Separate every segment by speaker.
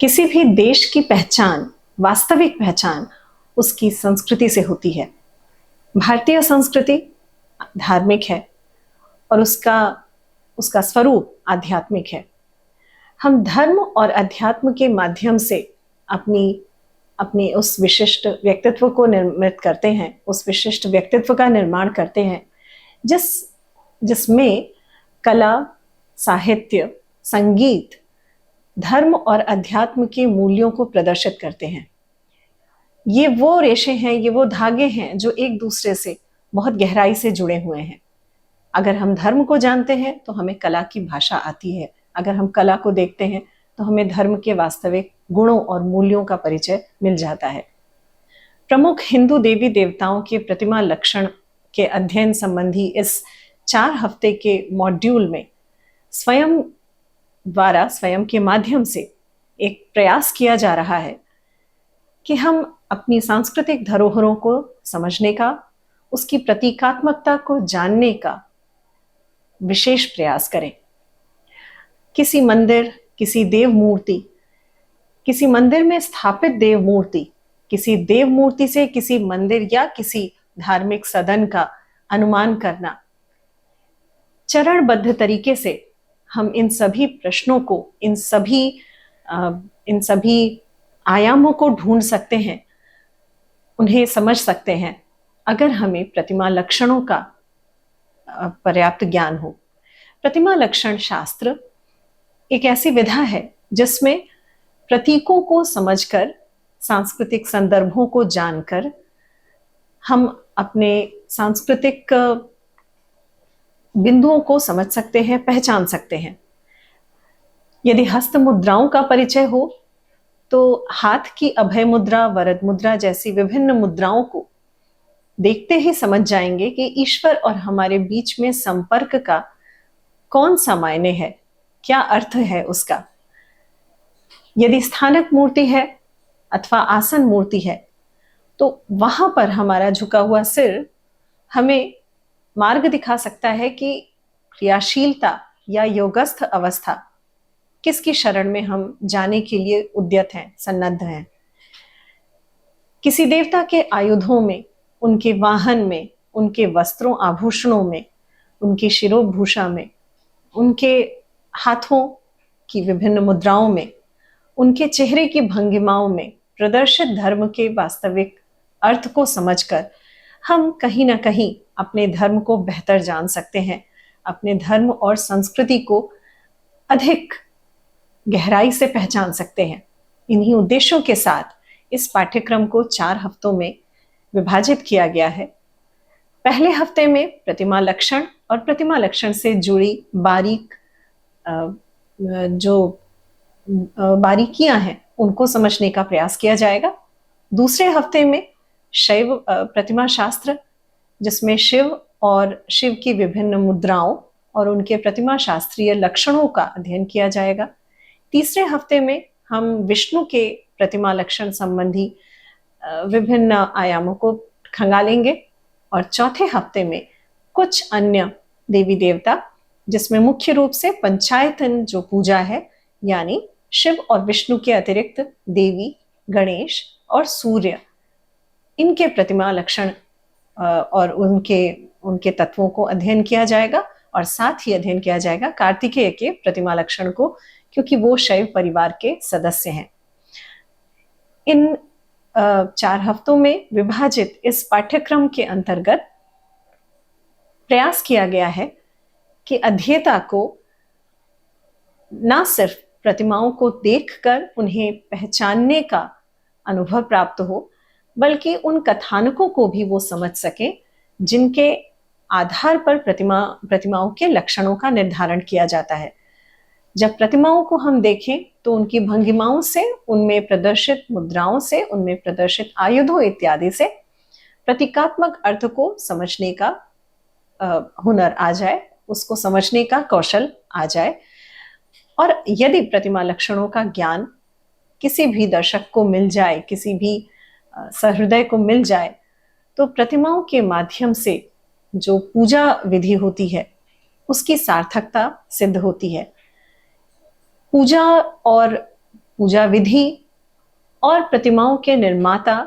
Speaker 1: किसी भी देश की पहचान, वास्तविक पहचान उसकी संस्कृति से होती है। भारतीय संस्कृति धार्मिक है और उसका उसका स्वरूप आध्यात्मिक है। हम धर्म और अध्यात्म के माध्यम से अपनी अपनी उस विशिष्ट व्यक्तित्व को निर्मित करते हैं, उस विशिष्ट व्यक्तित्व का निर्माण करते हैं जिसमें कला, साहित्य, संगीत, धर्म और अध्यात्म के मूल्यों को प्रदर्शित करते हैं। ये वो रेशे हैं, ये वो धागे हैं जो एक दूसरे से बहुत गहराई से जुड़े हुए हैं। अगर हम धर्म को जानते हैं तो हमें कला की भाषा आती है। अगर हम कला को देखते हैं तो हमें धर्म के वास्तविक गुणों और मूल्यों का परिचय मिल जाता है। प्रमुख हिंदू देवी देवताओं के प्रतिमा लक्षण के अध्ययन संबंधी इस 4 हफ्ते के मॉड्यूल में स्वयं के माध्यम से एक प्रयास किया जा रहा है कि हम अपनी सांस्कृतिक धरोहरों को समझने का, उसकी प्रतीकात्मकता को जानने का विशेष प्रयास करें। किसी मंदिर, किसी देव मूर्ति, किसी मंदिर में स्थापित देव मूर्ति, किसी देव मूर्ति से किसी मंदिर या किसी धार्मिक सदन का अनुमान करना, चरणबद्ध तरीके से हम इन सभी प्रश्नों को, इन सभी आयामों को ढूंढ सकते हैं, उन्हें समझ सकते हैं अगर हमें प्रतिमा लक्षणों का पर्याप्त ज्ञान हो। प्रतिमा लक्षण शास्त्र एक ऐसी विधा है जिसमें प्रतीकों को समझकर, सांस्कृतिक संदर्भों को जानकर हम अपने सांस्कृतिक बिंदुओं को समझ सकते हैं, पहचान सकते हैं। यदि हस्त मुद्राओं का परिचय हो तो हाथ की अभय मुद्रा, वरद मुद्रा जैसी विभिन्न मुद्राओं को देखते ही समझ जाएंगे कि ईश्वर और हमारे बीच में संपर्क का कौन सा मायने है, क्या अर्थ है उसका। यदि स्थानक मूर्ति है अथवा आसन मूर्ति है तो वहां पर हमारा झुका हुआ सिर हमें मार्ग दिखा सकता है कि क्रियाशीलता या योगस्थ अवस्था किसकी शरण में हम जाने के लिए उद्यत हैं, सन्नद्ध हैं। किसी देवता के आयुधों में, उनके वाहन में, उनके वस्त्रों आभूषणों में, उनकी शिरोभूषा में, उनके हाथों की विभिन्न मुद्राओं में, उनके चेहरे की भंगिमाओं में प्रदर्शित धर्म के वास्तविक अर्थ को समझकर हम कहीं ना कहीं अपने धर्म को बेहतर जान सकते हैं, अपने धर्म और संस्कृति को अधिक गहराई से पहचान सकते हैं। इन्हीं उद्देश्यों के साथ इस पाठ्यक्रम को 4 हफ्तों में विभाजित किया गया है। पहले हफ्ते में प्रतिमा लक्षण और प्रतिमा लक्षण से जुड़ी बारीकियां हैं उनको समझने का प्रयास किया जाएगा। दूसरे हफ्ते में शैव प्रतिमा शास्त्र, जिसमें शिव और शिव की विभिन्न मुद्राओं और उनके प्रतिमा शास्त्रीय लक्षणों का अध्ययन किया जाएगा। तीसरे हफ्ते में हम विष्णु के प्रतिमा लक्षण संबंधी विभिन्न आयामों को खंगालेंगे और चौथे हफ्ते में कुछ अन्य देवी देवता, जिसमें मुख्य रूप से पंचायतन जो पूजा है, यानी शिव और विष्णु के अतिरिक्त देवी, गणेश और सूर्य, इनके प्रतिमा लक्षण और उनके तत्वों को अध्ययन किया जाएगा। और साथ ही अध्ययन किया जाएगा कार्तिकेय के प्रतिमा लक्षण को, क्योंकि वो शैव परिवार के सदस्य हैं। इन 4 हफ्तों में विभाजित इस पाठ्यक्रम के अंतर्गत प्रयास किया गया है कि अध्येता को ना सिर्फ प्रतिमाओं को देखकर उन्हें पहचानने का अनुभव प्राप्त हो, बल्कि उन कथानकों को भी वो समझ सके जिनके आधार पर प्रतिमाओं के लक्षणों का निर्धारण किया जाता है। जब प्रतिमाओं को हम देखें तो उनकी भंगिमाओं से, उनमें प्रदर्शित मुद्राओं से, उनमें प्रदर्शित आयुधों इत्यादि से प्रतीकात्मक अर्थ को समझने का हुनर आ जाए, उसको समझने का कौशल आ जाए। और यदि प्रतिमा लक्षणों का ज्ञान किसी भी दर्शक को मिल जाए, किसी भी सहृदय को मिल जाए, तो प्रतिमाओं के माध्यम से जो पूजा विधि होती है उसकी सार्थकता सिद्ध होती है। पूजा और पूजा विधि और प्रतिमाओं के निर्माता,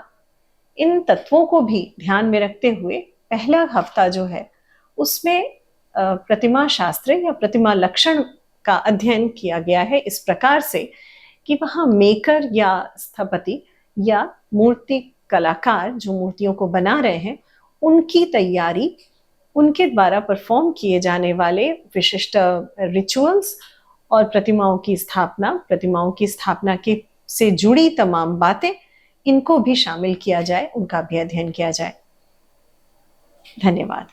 Speaker 1: इन तत्वों को भी ध्यान में रखते हुए पहला हफ्ता जो है उसमें प्रतिमा शास्त्र या प्रतिमा लक्षण का अध्ययन किया गया है इस प्रकार से कि वहाँ मेकर या स्थपति या मूर्ति कलाकार जो मूर्तियों को बना रहे हैं उनकी तैयारी, उनके द्वारा परफॉर्म किए जाने वाले विशिष्ट रिचुअल्स और प्रतिमाओं की स्थापना के से जुड़ी तमाम बातें, इनको भी शामिल किया जाए, उनका भी अध्ययन किया जाए। धन्यवाद।